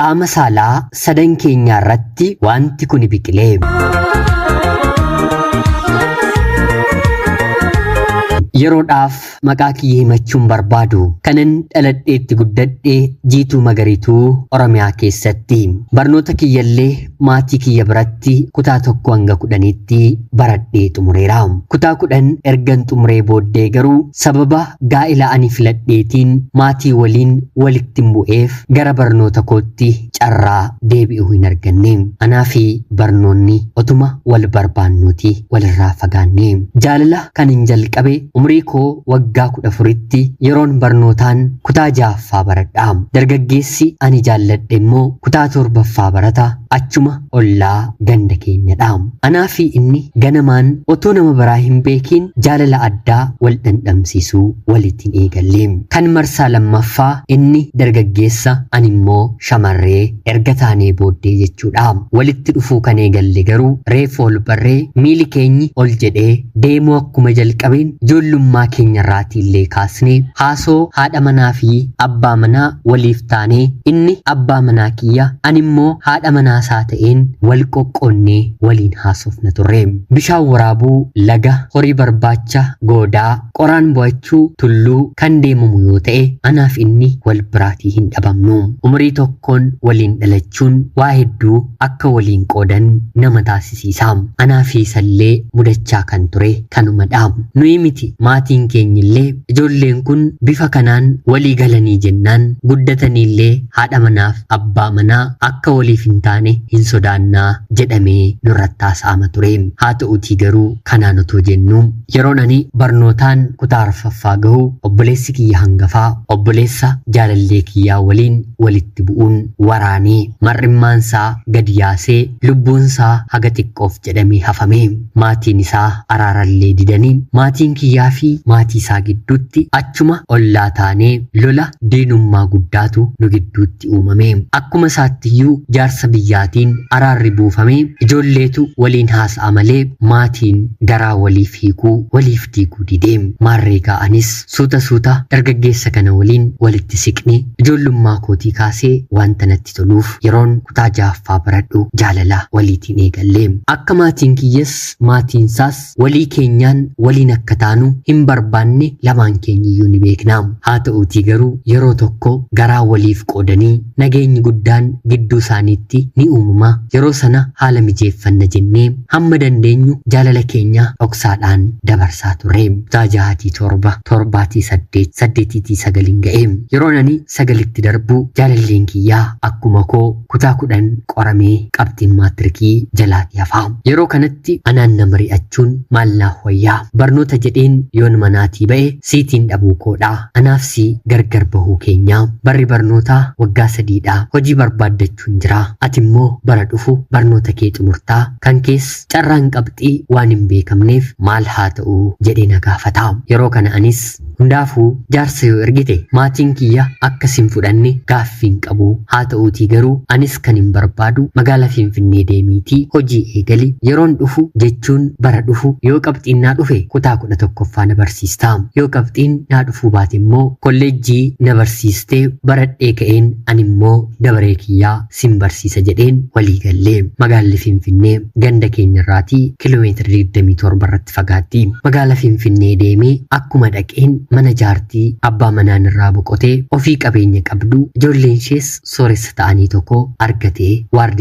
qaama saalaa sadan keenya irratti wanti kun biqilee. Yeroodhaaf maqaa kiyya himachuun barbaadu kanan dhaladheetti guddadhee Jiituu Magariituu Oromiyaa keessatti barnoota kiyyallee maatii kiyya biratti kutaa 1 hanga 10tti baradhee xumureera. Kutaa 10 ergan xumuree booddee garuu sababa gaa'ila ani filadheetiin maatii waliin walitti bu'eef gara barnoota kootti carraa deebi'uu hin arganne. Anaa fi barnoonni otuma wal barbaannuuti walirraa fagaanne. Jaalala kanin jalqabe umrii koo waggaa 14tti yeroon barnootaan kutaa 6ffaa baradha. Dargaggeessi ani jaalladhe immoo kutaa 7ffaa barata. Achuma ollaa ganda keenyadha. Anaa fi inni ganamaan otoo nama biraa hin beekin jaalala addaa wal dhandhamsiisuu walitti eegalle. Kan marsaa lammaffaa inni dargaggeessa ani immoo shamarree erga taanee booddee jechuudha. Walitti dhufuu kan eegalle garuu reefu ol barree miili keenyi ol jedhee deemuu akkuma jalqabeen ijoollummaa keenyarraatii illee kaasnee haasoo haadha manaa fi abbaa manaa waliif taanee inni abbaa manaa kiyya ani immoo haadha manaa isaa ta'een wal qoqqoonnee waliin haasofna turre. Bishaan waraabuu, laga, horii barbaacha, goodaa, qoraan bo'achuu, tulluu kan deemamu yoo ta'e anaaf inni wal biraatii hin dhabamnu. Umurii tokkoon waliin dhalachuun waa hedduu akka waliin qoodan nama taasisiisa. Anaa fi isallee mudachaa kan ture kanumadha. Nuyi miti maatiin keenyillee ijoolleen kun bifa kanaan walii galanii jennaan guddataniillee haadha manaaf abbaa manaa akka waliif hin taane hin sodaannaa jedhamee nurratti haasa'ama ture. Haa ta'uutii garuu kanaan otoo jennu yeroon ani barnootaan kutaa 4ffaa gahu obboleessi kiyya hangafaa obboleessa jaalallee kiyyaa waliin walitti bu'uun waraanee mar'immaansaa gadi yaasee lubbuunsaa haga xiqqoof jedhamee hafame. Maatiin isaa araarallee didanii maatiin kiyyaa fi maatii isaa gidduutti achuma ollaa taanee lola diinummaa guddaatu nu gidduutti uumame. Akkuma isaattiyyuu jaarsa biyyaatiin araarri buufame ijoolleetu waliin haasa'a malee maatiin garaa waliif hiikuu waliif diiguu didee. Maarree ga'anis suuta dargaggeessa kana waliin walitti siqne ijoollummaa kootii kaasee wanta natti toluuf yeroon kutaa 6ffaa baradhu jaalala waliitiin eegalle. Akka maatiin kiyyas maatiinsaas walii keenyaan waliin akka taanu hin barbaanne lamaan keenyiyyuu ni beekna. Haa ta'uutii garuu yeroo tokko garaa waliif qoodanii nageenyi guddaan gidduu isaaniitti ni uumama. Yeroo sana haala mijeeffanna jennee hamma dandeenyu jaalala keenya dhoksaadhaan dabarsaa turre. Kutaa 6tii 7 7tii 8 8tii 9 ga'e. Yeroon ani 9tti darbu jaalalleen kiyyaa akkuma koo kutaa 10 qoramee qabxiin maatirikii jalaatti hafa. Yeroo kanatti anaan nama ri'achuun maal naaf wayyaa barnoota jedheen yoon manaatii ba'e siitiin dhabuu koodha. Anaaf si gargar bahuu keenya barri barnootaa waggaa 3dha. Hojii barbaaddachuun jira. Ati immoo bara dhufu barnoota kee xumurtaa kan kees carraan qabxii waan hin beekamneef maal haa ta'u jedhee na gaafata. Yeroo kana anis hundaafuu jaarsa yoo ergite maatiin kiyya akkasin fudhanne gaaffiin qabu. Haa ta'uutii garuu anis kan hin barbaadu magaalaa Finfinnee deemiitii hojii eegali. Yeroon dhufu jechuun bara dhufu yoo qabxiin naa dhufe kutaa 11ffaa na barsiista. Yoo qabxiin naa dhufuu baate immoo kolleejjii na barsiistee baradhee ka'een ani immoo dabaree kiyyaa sin barsiisa jedheen walii gallee. Magaalli Finfinnee ganda keenyarraatii kiiloomeetira 27 irratti fagaatti. Magaalaa Finfinnee deemee akkuma dhaqeen mana jaartii abbaa manaan irraa boqotee ofii qabeenya qabdu ijoolleen ishees sooressa ta'anii tokko argatee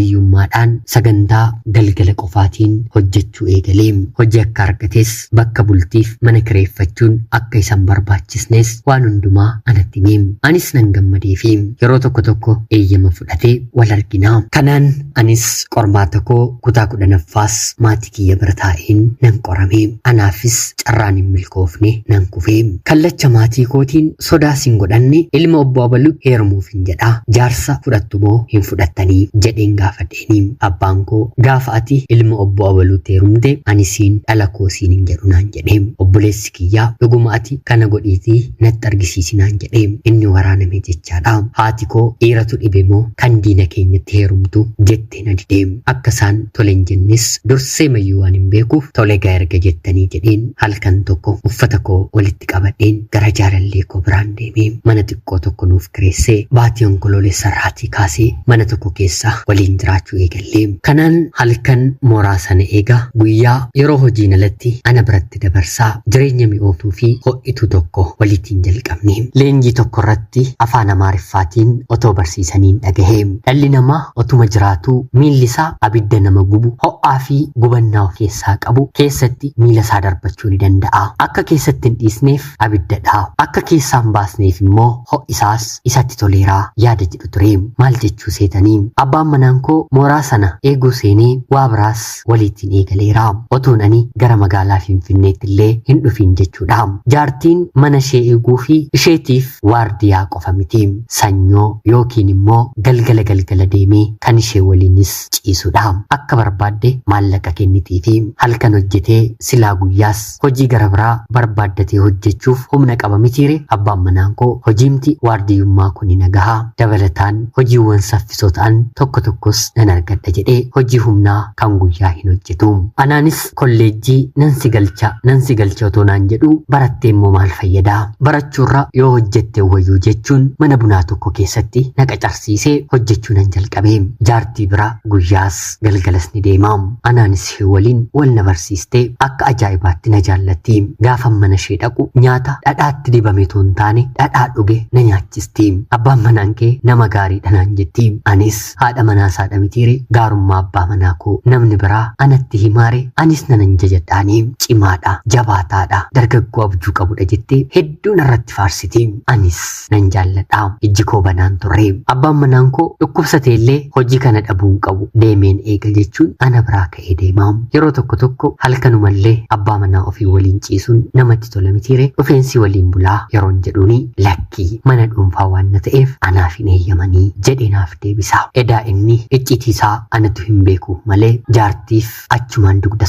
waardiyyummaadhaan sagantaa galgala qofaatiin hojjechuu eegalee. Hojii akka argates bakka bultiif mana kireeffachuun akka isan barbaachisnes waan hundumaa anatti hime. Anis nan gammadee fi yeroo tokko eeyyama fudhatee wal argina. Kanaan anis qormaata koo kutaa 10ffaas maatii kiyya bira taa'een nan qorame. Anaafis carraan hin milkoofne nan kufe. Kallacha maatii kootiin sodaa sin godhanne ilma obbo Abaluu heerumuuf hin jedha. Jaarsa fudhattu moo hin fudhattanii jedheen gaafadheeni. Abbaan koo gaafa ati ilma obbo Abaluu heerumte ani siin dhala koo siin hin jedhu naan jedhe. Obboleessi kiyyaa dhuguma ati kana godhiitii natti argisiisi naan jedhe. Inni waraaname jechaadha. Haati koo dhiiratu dhibe moo kan diina keenyatti heerumtu jettee na didee. Akka isaan tole hin jennes dursee mayyuu waan hin beekuuf tole gaa erga jettanii jedheen halkan tokko uffata koo walitti qabadhe jedheen gara jaalallee koo biraan deemee mana xiqqoo tokko nuuf kireessee baatii onkoloolessa irraatii kaasee mana tokko keessa waliin jiraachuu eegallee. Kanaan halkan mooraa sana eega guyyaa yeroo hojiin alatti ana biratti dabarsaa jireenya mi'ootuu fi ho'itu tokko waliitiin jalqabne. Leenjii tokko irratti afaan Amaariffaatiin otoo barsiisaniin dhagahee dhalli namaa otuma jiraatu miilli isaa abidda nama gubu ho'aa fi gubannaa of keessaa qabu keessatti miila isaa darbachuu ni danda'a. Akka keessatti hin dhiisneef abiddadha. Akka keessaan baasneef immoo ho'isaas isatti toleeraa yaada jedhu ture. Maal jechuu seetanii abbaan manaan koo mooraa sana eeguu seenee waa biraas waliitiin eegaleera. Otoon ani gara magaalaa Finfinneetti illee hin dhufin jechuudha. Jaartiin mana ishee eeguu fi isheetiif waardiyaa qofa miti. Sanyoo yookiin immoo galgala deemee kan ishee waliinis ciisudha. Akka barbaadde maallaqa kennitiifi halkan hojjetee silaa guyyaas hojii gara biraa barbaaddatee hojjechuuf humna qaba mitiire. Abbaan manaan koo hojiimti waardiyyummaa kun nagahaa dabalataan hojiiwwan saffisoo ta'an tokkos nan argadha jedhee hojii humnaa kan guyyaa hin hojjetu. Anaanis kolleejjii nan si galcha otoo naan jedhu barattee immoo maal fayyadaa barachuurra yoo hojjette wayyuu jechuun mana bunaa tokko keessatti na qacarsiisee hojjechuu nan jalqabe. Jaartii bira guyyaas galgalas ni deema. Anaanis waliin wal na barsiistee akka ajaa'ibaatti na jaallatti. Gaafa mana ishee dhaqu nyaata dhadhaatti dibame toon taane dhadhaa dhuge na nyaachisti. Abbaan manaan kee nama gaariidha naan jetti. Anis haadha manaa saadha mitiire gaarummaa abbaa manaa koo namni biraa anatti himaare anis nan jajadhaanii cimaadha jabaataadha dargaggoo abjuu qabudha jettee hedduun irratti faarsiti. Anis nan jaalladha. Ijji koo banaan turre. Abbaan manaan koo dhukkubsateellee hojii kana dhabuun qabu deemeen eega jechuun ana biraa ka'ee deema. Yeroo tokko halkanumallee abbaa manaa ofii waliin ciisuun namatti tola mitiire dhufeensi waliin bulaa yeroon jedhuuni lakkii mana dhuunfaa waan na ta'eef anaaf hin eeyyamanii jedhee naaf deebisa. Edaa inni iccitiisaa anatu hin beeku malee jaartiif achumaan dugda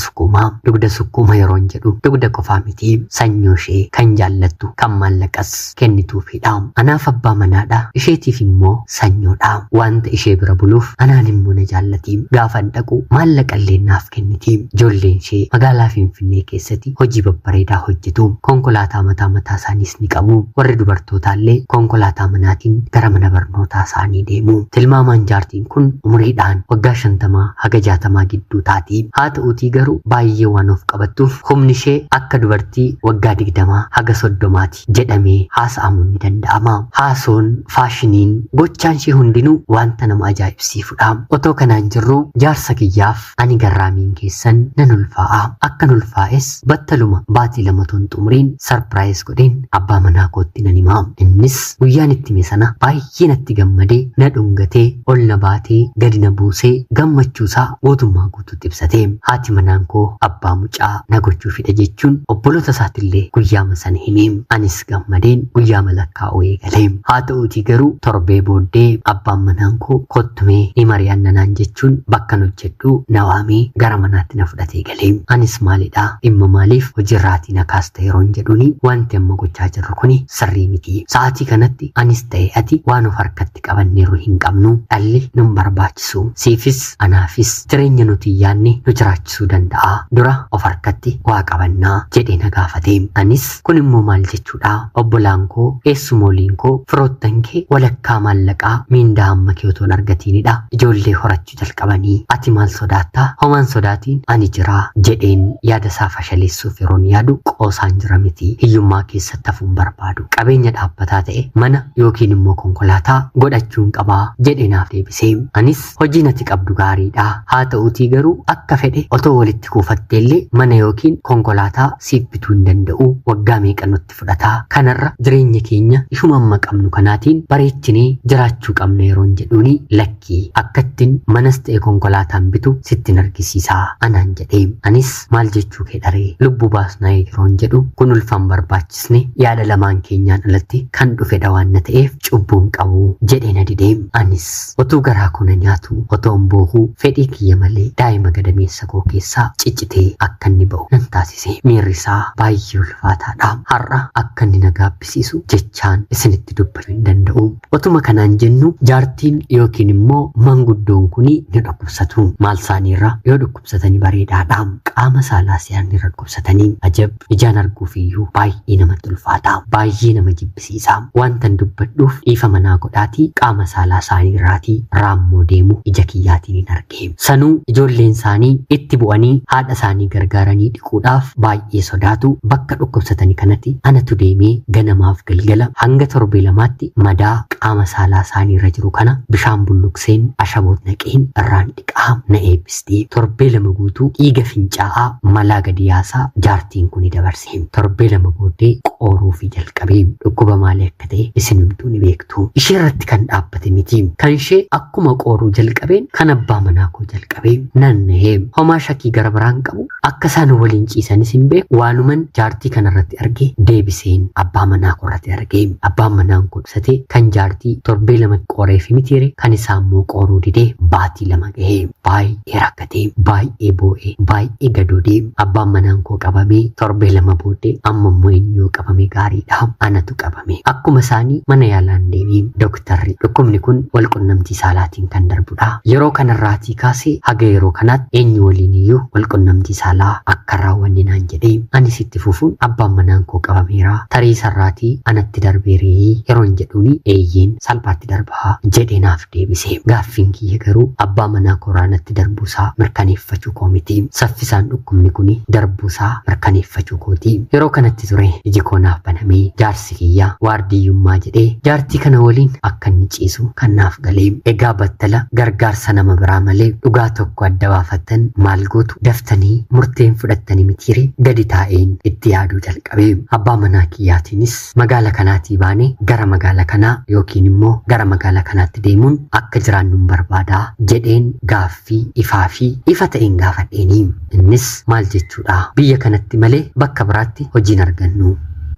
sukkuuma yeroon jedhu dugda qofaa miti sanyoo ishee kan jaallattu kan maallaqas kennituufidha. Anaaf abbaa manaadha isheetiif immoo sanyoodha. Wanta ishee bira buluuf anaan immoo na jaallati. Gaafan dhaqu maallaqallee naaf kenniti. Ijoolleen ishee magaalaa Finfinnee keessatti hojii babbareedaa hojjetu. Konkolaataa mataa isaaniis ni qabu. Warri dubartootaallee konkolaataa manaatiin gara mana barnootaa isaanii deemu. Tilmaamaan jaartiin kun umuriidhaan waggaa 50 haga 60 gidduu taati. Haa ta'uutii garuu baay'ee waan of qabattuuf humni ishee akka dubartii waggaa 20 haga 30 jedhamee haasa'amuun ni danda'ama. Haasoon faashiniin gochaan ishee hundinuu wanta nama ajaa'ibsiifudha. Otoo kanaan jirru jaarsa kiyyaaf ani garraamiin keessan nan ulfaa'a. Akka ulfaa'es battaluma baatii 2 toon xumuriin sarpiraayis godheen abbaa manaa kootti nan himaa. Innis guyyaan itti hime sana baay'ee natti gammadee na dhungatee ol na baatee gadi na buusee gammachuusaa guutummaa guutuutti ibsate. Haati manaan koo abbaa mucaa na gochuufidha jechuun obboloota isaatiillee guyyaama sana hime. Anis gammadeen guyyaama lakkaa'uu eegale. Haa ta'uutii garuu torbee booddee abbaan manaan koo kottumee ni mari'anna naan jechuun bakka hojjedhu na waamee gara manaatti na fudhatee gale. Anis maalidha dhimma maaliif hojiirraatii na kaasta yeroon jedhuuni wanti amma gochaa jirru kuni sirrii miti. Sa'aatii kanatti anis ta'e ati waan of harkatti qabanneeru hin qabnu. Dhalli nun barbaachisu. Siifis anaafis jireenya nuti yaanne nu jiraachisuu danda'a. Dura of harkatti waa qabannaa jedhee na gaafate. Anis kun immoo maal jechuudha? Obbolaan koo eessumooliin koo firoottan kee walakkaa maallaqaa miindaa amma kee otoon argatiinidha. Ijoollee horachuu jalqabanii ati maal sodaattaa? Homaan sodaatiin ani jira jedheen yaada isaa fashaleessuuf yeroon yaadu qoosaan jira miti. Hiyyummaa keessatti hafuun barbaadu. Qabeenya dhaabbataa ta'e mana yookiin immoo konkolaataa godhachuun qabaa jedhee naaf deebisee. Anis hojiin ati qabdu gaariidha. Haa ta'uutii garuu akka fedhe otoo walitti kuufatteellee mana yookiin konkolaataa siif bituu hin danda'u. Waggaa meeqa nutti fudhataa? Kanarra jireenya keenya ishuma amma qabnu kanaatiin bareechinee jiraachuu qabna yeroon jedhuuni lakkii akkattiin manas ta'e konkolaataan bitu sittin argisiisaa anaan jedhee. Anis maal jechuu kee dharee lubbuu baasnaa yeroon jedhu kun ulfaan barbaachisne yaada lamaan keenyaan alatti kan dhufedha waan na ta'eef cubbuun qabu jedhee na didee. Anis otuu garaa koo na nyaatu otoon boohuu fedhii kiyya malee daa'ima gadameessa koo keessaa ciccitee akka inni ba'u nan taasise. Miirri isaa baay'ee ulfaataadha. Har'a akka inni na gaabbisiisu jechaan isinitti dubbachuu hin danda'u. Otuma kanaan jennu jaartiin yookiin immoo manguddoon kuni ni dhukkubsatu. Maal isaaniirra yoo dhukkubsatanii bareedaadha. Qaama saalaa si'aan irra dhukkubsatanii ajab ijaan arguuf iyyuu baay'ee baay'ee namatti ulfaata baay'ee nama jibbisiisa wanta dubbadhuuf dhiifama naa godhaatii qaama saalaa isaanii irraatii raammoo deemu ija kiyyaatiin hin argee sanuu ijoolleen isaanii itti bu'anii haadha isaanii gargaaranii dhiquudhaaf baay'ee sodaatu bakka dhukkubsatanii kanatti anatu deemee ganamaaf galgala hanga torbee lamaatti madaa qaama saalaa isaanii irra jiru kana bishaan bulluqseen ashaboot naqeen irraan dhiqaa na eebbistee torbee lama guutuu dhiiga fincaa'aa malaa gadi yaasaa jaartiin kun dabarsee torbee lama booddee qooruu fi jalqabee dhukkuba maalii akka ta'e isinimtuu ni beektu ishee irratti kan dhaabbate miti kan ishee akkuma qooruu jalqabeen kan abbaa manaa koo jalqabee nannahee homaa shakkii gara biraan qabu akka isaan waliin ciisanis hin beeku waanuman jaartii kanarratti argee deebiseen abbaa manaa koo irratti argee abbaan manaan koo ibsate kan jaartii torbee lama qooree fi mitiire kan isaa immoo qooruu didee baatii lama gahee baay'ee rakkatee baay'ee boo'ee baay'ee gadoodee abbaan manaan koo qabamee torbee lama booddee amma immoo eenyuu qabame gaariidha anatu qabame akkuma isaanii mana yaalaan deemee dooktarri dhukkubni kun walqunnamtii saalaatiin kan darbudha yeroo kanarraatii kaasee haga yeroo kanaatti eenyu waliin iyyuu walqunnamtii saalaa akka raawwanne naan jedhee anis itti fufuun abbaan manaan koo qabameera tarii sarraatii anatti darbeerii yeroon jedhuuni eeyyeen salphaatti darbaa jedhee naaf deebise gaaffiin kiyya garuu abbaa manaa koo natti darbuusaa mirkaneeffachuu koo miti saffisaan dhukkubni kun darbuusaa mirkaneeffachuu kooti yeroo kanatti ture iji koo naaf banamee jaarsi kiyya waardiyyummaa jedhee jaartii kana waliin akka inni ciisu kan naaf galee egaa battala gargaarsa nama biraa malee dhugaa tokko adda baafattan maal gootu daftanii murteen fudhattanii mitiire gadi taa'een itti yaaduu jalqabee abbaa manaa kiyyaatiinis magaala kanaatii baanee gara magaala kanaa yookiin immoo gara magaala kanaatti deemuun akka jiraannu barbaadaa jedheen gaaffii ifaa fi ifa ta'een gaafadheeni innis maal jechuudha biyya kanatti malee bakka biraatti hojiin argannu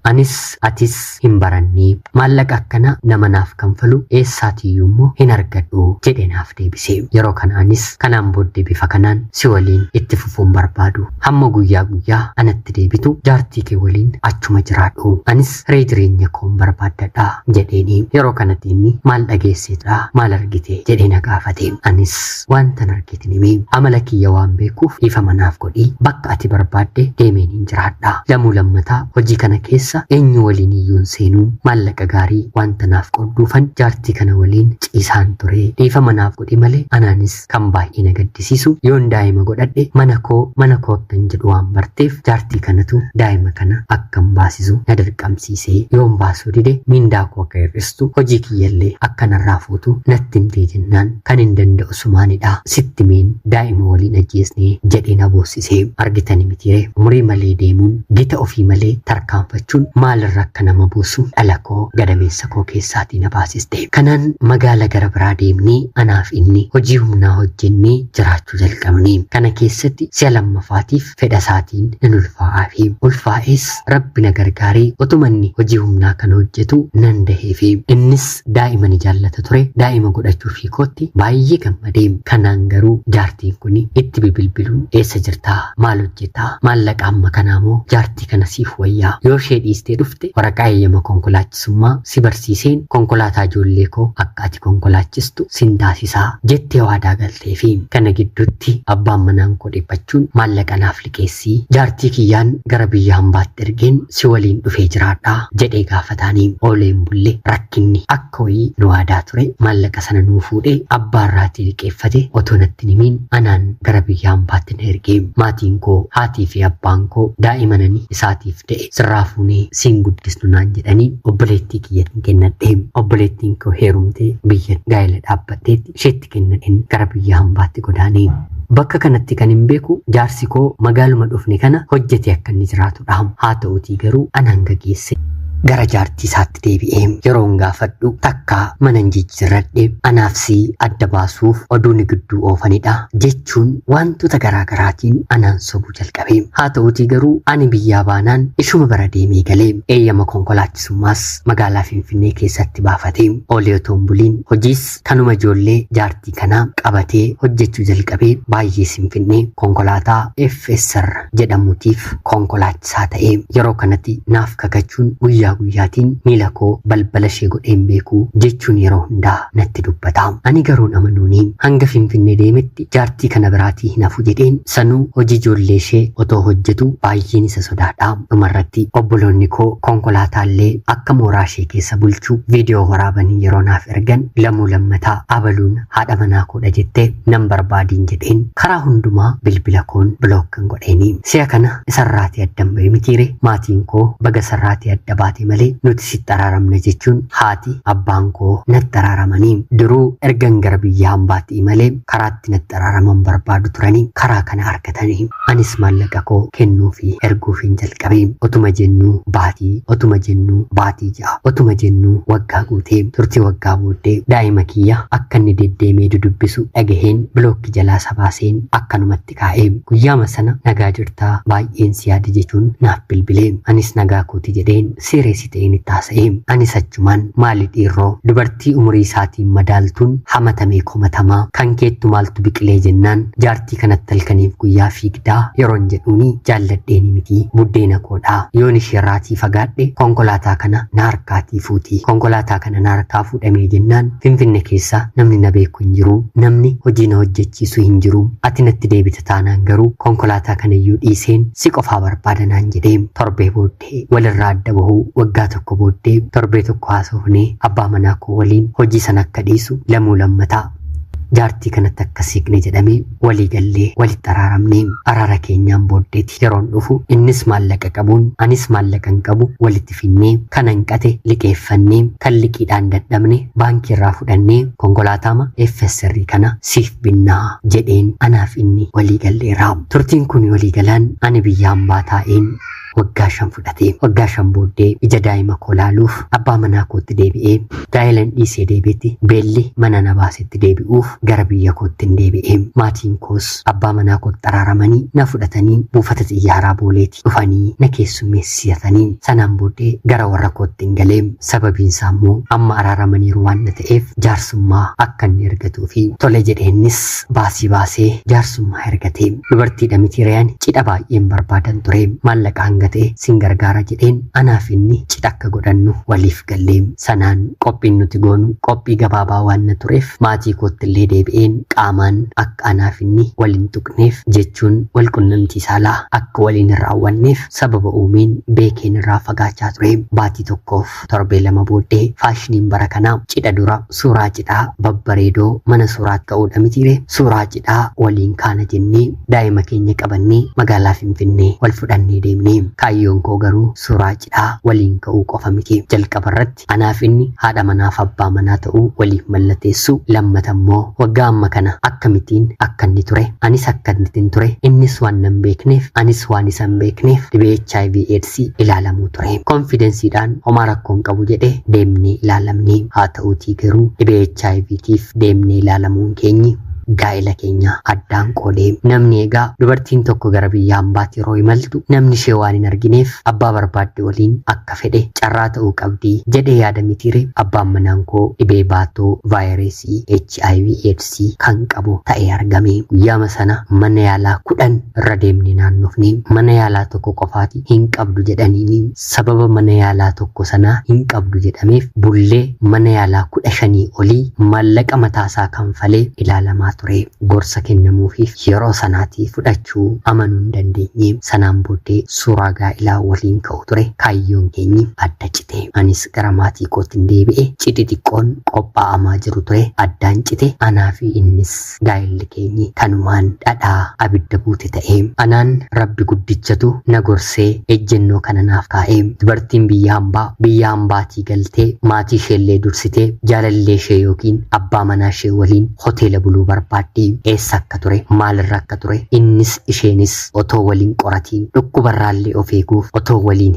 anis atis hin barannee maallaqa akkana nama naaf kanfalu eessaatiyyuu immoo hin argadhu jedhee naaf deebise yeroo kanaanis kanaan booddee bifa kanaan si waliin itti fufuun barbaadu hamma guyyaa guyyaa anatti deebitu jaartii kee waliin achuma jiraadhu anis ree jireenya koon barbaaddadha jedheeni yeroo kanatti inni maal dhageesseedha maal argite jedhee na gaafate anis wantan argite nimi amala kiyya waan beekuuf ifa manaaf godhii bakka ati barbaadde deemeen hin jiraadha lamuu lammataa hojii kana keessa eenyu waliin iyyuun seenuu maallaqa gaarii wanta naaf qodduufan jaartii kana waliin ciisaan ture dhiifa manaaf godhi malee anaanis kan baay'ee na gaddisiisu yoon daa'ima godhadhe mana koottan jedhu waan barteef jaartii kanatu daa'ima kana akkan baasisu na dirqamsiisee yoon baasuu dide mindaa koo akka hir'istu hojii kiyyallee akka narraa fuutu natti himtee jennaan kan hin danda'u sumaanidha sitti meen daa'ima waliin ajjeesnee jedhee na boossisee argitani mitiire umurii malee deemuun gita ofii malee tarkaanfachuun maalirra akka nama buusu dhala koo gadameessa koo keessaatii na baasiste kanaan magaala gara biraa deemnee anaaf inni hojii humnaa hojjennee jiraachuu jalqabne kana keessatti si'a lammaffaatiif fedha isaatiin nan ulfaa'aa fi ulfaa'es rabbi na gargaaree otumanni hojii humnaa kana hojjetu nan daheefi innis daa'ima ni jaallata ture daa'ima godhachuu fi kootti baay'ee gammadee kanaan garuu jaartiin kun itti bilbiluun eessa jirtaa maal hojjetaa maallaqa amma kanaamoo jaartii kana siif wayyaa yoo ishee dhiistee dhufte waraqaa eeyyama konkolaachisummaa si barsiiseen konkolaataa ijoollee koo akka ati konkolaachistu sin taasisaa jettee waadaa galtee fi kana gidduutti abbaan manaan koo dhiphachuun maallaqa naaf liqeessii jaartii kiyyaan gara biyya hambaatti ergeen si waliin dhufee jiraadhaa jedhee gaafataanii ooleen bulle rakkinni akka wayii nu waadaa ture maallaqa sana nuu fuudhee abbaa irraatii liqeeffate otoo natti nimiin anaan gara biyya hambaatti na ergee maatiin koo haatii fi abbaan koo daa'imananii isaatiif ta'e sirraa fuunee siin guddisnu naan jedhanii obboleettii kiyyatti kennadhee obboleettiin koo heerumtee biyya gaa'ela dhaabbatteetti isheetti kennadheen gara biyya hambaatti godaanee bakka kanatti kan hin beeku jaarsi koo magaaluma dhufne kana hojjete akka inni jiraatudha haa ta'uutii garuu anaan geesse gara jaartii isaatti deebi'ee yeroon gaafadhu takka mana jijjiirradhe anaafsi adda baasuuf oduun gidduu oofanidha jechuun wantoota garaagaraatiin anaan sobuu jalqabe haa ta'uutii garuu ani biyyaa baanaan ishuma bara deemee galee eeyyama konkolaachisummaas magaalaa Finfinnee keessatti baafatee oolee otoon buliin hojiis kanuma ijoollee jaartii kanaa qabatee hojjechuu jalqabee baay'ee Finfinnee konkolaataa FSR jedhamutiif konkolaachisaa ta'ee yeroo kanatti naaf kakachuun guyyaa guyyaatiin miila koo balbala ishee godheen beeku jechuun yeroo hundaa natti dubbata. Ani garuun amanuuni hanga Finfinnee deemetti jaartii kana biraatii hin hafu jedheen sanuu hojii ijoollee ishee otoo hojjetu baay'een isa sodaadha. Dhumarratti obboloonni koo konkolaataallee akka mooraa ishee keessa bulchuu viidiyoo waraabanii yeroo naaf ergan lamuu lammataa abaluun haadha manaa koodha jettee nan barbaadiin jedheen karaa hundumaa bilbila koon bilookkan godheeni. Si'a kana isarraatii addan ba'e mitiire maatiin koo baga sarraatii adda baate malee nuti sitti araaramna jechuun haati abbaan koo natti araaramanii duruu ergan gara biyya hambaatti malee karaatti natti araaraman barbaadu turanii karaa kana argatanii anis maallaqa koo kennuu fi erguufiin jalqabee otuma jennuu baatii ja'a otuma jennuu waggaa guutee turtii waggaa booddee daa'ima kiyya akka inni deddeemee dudubbisu dhagaheen bilookki jalaa sabaaseen akkanumatti kaa'ee guyyaama sana nagaa jirtaa baay'een si yaada jechuun naaf bilbilee anis nagaa kooti jedheen sireessi ta'een itti haasa'ee anis achumaan maali dhiirroo dubartii umurii isaatiin madaaltuun hamatamee komatamaa kan keettu maaltu biqilee jennaan jaartii kanatti halkaniif guyyaa fiigdaa yeroon jedhuuni jaalladheeni miti buddeena koodhaa yoon ishirraatii fagaadhe konkolaataa kana na harkaatii fuuti konkolaataa kana na harkaa fuudhamee jennaan Finfinnee keessa namni na beeku hin jiru namni hojii na hojjechiisu hin jiru ati natti deebita taanaan garuu konkolaataa kanayyuu dhiiseen si qofaa barbaadanaan jedhee torbee booddee walirraa adda bahuu waggaa tokko booddee torbee tokko haasofnee abbaa manaa koo waliin hojii sana akka dhiisu lamuu lammataa jaartii kanatti akka siiqne jedhamee walii gallee walitti araaramnee araara keenyaan booddeetti yeroon dhufu innis maallaqa qabuun anis maallaqan qabu walitti finnee kan hanqate liqeeffannee kan liqiidhaan dadhabne baankii irraa fudhannee konkolaataama FSR kana siif binnaa jedheen anaaf inni walii galleera. Turtiin kun walii galaan ani biyya hambaa taa'een waggaa 5 fudhatee waggaa 5 booddee ija daa'ima koo laaluuf abbaa manaa kootti deebi'ee daa'ilan dhiisee deebi'etti beelli mana na baasetti deebi'uuf gara biyya kootti hin deebi'ee maatiin koos abbaa manaa kootti araaramanii na fudhatanii buufata xiyyaaraa booleetti dhufanii na keessummeessitanii sanaan booddee gara warra kootti hin galee sababiinsaa immoo amma araaramaniiru waan na ta'eef jaarsummaa akka inni ergatuu fi tole jedheennis baasii baasee jaarsummaa ergatee dubartiidha miti reeyaan cidha baay'een barbaadan ture maallaqa hanga ta'e sin gargaara jedheen anaaf inni cidha akka godhannu waliif gallee sanaan qophiin nuti goonu qophii gabaabaa waan na tureef maatii kootti illee deebi'een qaamaan akka anaaf inni waliin tuqneef jechuun wal qunnamtii saalaa akka waliin hin raawwanneef sababa uumeen beekeen irraa fagaachaa ture. Baatii tokkoof torbee 2 booddee faashiniin bara kanaa cidha dura suuraa cidhaa babbareedoo mana suuraatti ka'uudha mitiire suuraa cidhaa waliin kaana jennee daa'ima keenya qabannee magaalaa Finfinnee wal fudhannee deemnee kaayyoon koo garuu suuraa cidhaa waliin ka'uu qofa miti. Jalqaba irratti anaaf inni haadha manaaf abbaa manaa ta'uu waliif mallateessu lammata immoo waggaa amma kana akkamittiin akka inni ture anis akka inni ture innis waan nan beekneef anis waan isan beekneef dhibee HIV/AIDS ilaalamuu ture. Konfidensiidhaan homaa rakkoon qabu jedhee deemnee ilaalamnee haa ta'uutii garuu dhibee HIVtiif deemnee ilaalamuun keenyi gaa'ela keenya addaan qoodee namni egaa dubartiin tokko gara biyya hambaatti yeroo imaltu namni ishee waan hin argineef abbaa barbaadde waliin akka fedhe carraa ta'uu qabdi jedhee yaada mitiire abbaan manaan koo dhibee baatoo vaayirasii HIV/AIDS kan qabu ta'ee argame. Guyyaama sana mana yaalaa 10 irra deemnee naannofnee mana yaalaa tokko qofaati hin qabdu jedhaniini sababa mana yaalaa tokko sana hin qabdu jedhameef bullee mana yaalaa 15 olii maallaqa mataasaa kanfalee ilaalamaa ture. Gorsa kennamuufiif yeroo sanaatii fudhachuu amanuu hin dandeenye. Sanaan booddee suuraa gaa'ilaa waliin ka'u ture. Kaayyoon keenyi adda cite. Anis gara maatii kootti deebi'ee cidhi xiqqoon qophaa'amaa jiru ture. Addaan cite. Anaa fi innis gaa'illi keenyi kanumaan dhadhaa abidda buute ta'ee anaan rabbi guddichatu na gorsee ejjennoo kana naaf kaa'ee dubartiin biyya hambaatii galtee maatii isheellee dursitee jaalallee ishee yookiin abbaa manaa ishee waliin hoteela buluu barbaadde eessa akka ture maalirra akka ture innis isheenis otoo waliin qoratiin dhukkubarraallee of eeguuf otoo waliin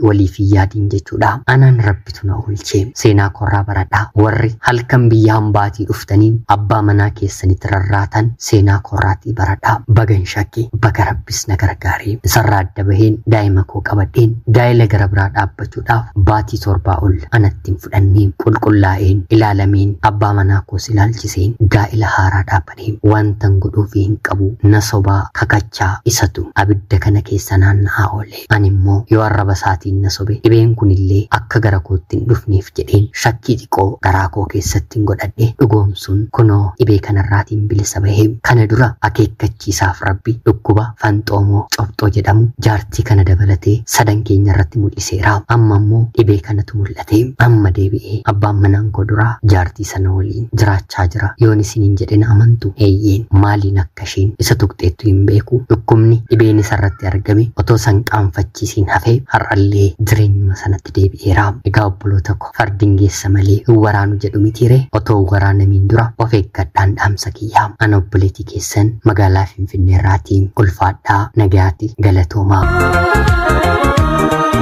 waliif hin yaadiin jechuudha. Anaan rabbitu na oolchee seenaa korraa baradhaa warri halkan biyya hambaatii dhuftaniin abbaa manaa keessanitti rarraatan seenaa korraatii baradhaa bagan shakkii baga rabbis na gargaaree isarraa adda baheen daa'ima koo qabadheen gaa'ela gara biraa dhaabbachuudhaaf baatii 7 ol anatti hin fudhannee qulqullaa'een ilaalameen abbaa manaa koos ilaalchiseen gaa'ela haaraa dhaabbatee wantan godhuuf hin qabu na sobaa kakachaa isatu abidda kana keessa naanna'aa oole. Ani immoo yoo arraba isaatiin na sobe dhibeen kunillee akka gara kootti hin dhufneef jedheen shakkii xiqqoo garaa koo keessatti hin godhadhe dhugoomsuun kunoo dhibee kanarraatiin bilisa bahee. Kana dura akeekkachiisaaf rabbi dhukkuba fanxoomoo cobxoo jedhamu jaartii kana dabalatee sadan keenya irratti mul'iseera. Amma immoo dhibee kanatu mul'ate. Amma deebi'ee abbaan manaan koo duraa jaartii sana waliin jiraachaa jira. Yoon isiniin jedheen amantu eeyyeen maaliin akka isheen isa tuqxeettu hin beeku. Dhukkubni dhibeen isarratti argame otoo san qaanfachiisiin hafee har'allee jireenyuma sanatti deebi'eera. Egaa obboloota koo fardiin geessa malee hin waraanu jedhu mitiire otoo waraanamiin dura of eeggadhaan dhaamsa kiyyaa. Ana obboleetii keessan magaalaa Finfinneerraatiin ulfaadhaa nagayaatti galatoomaa.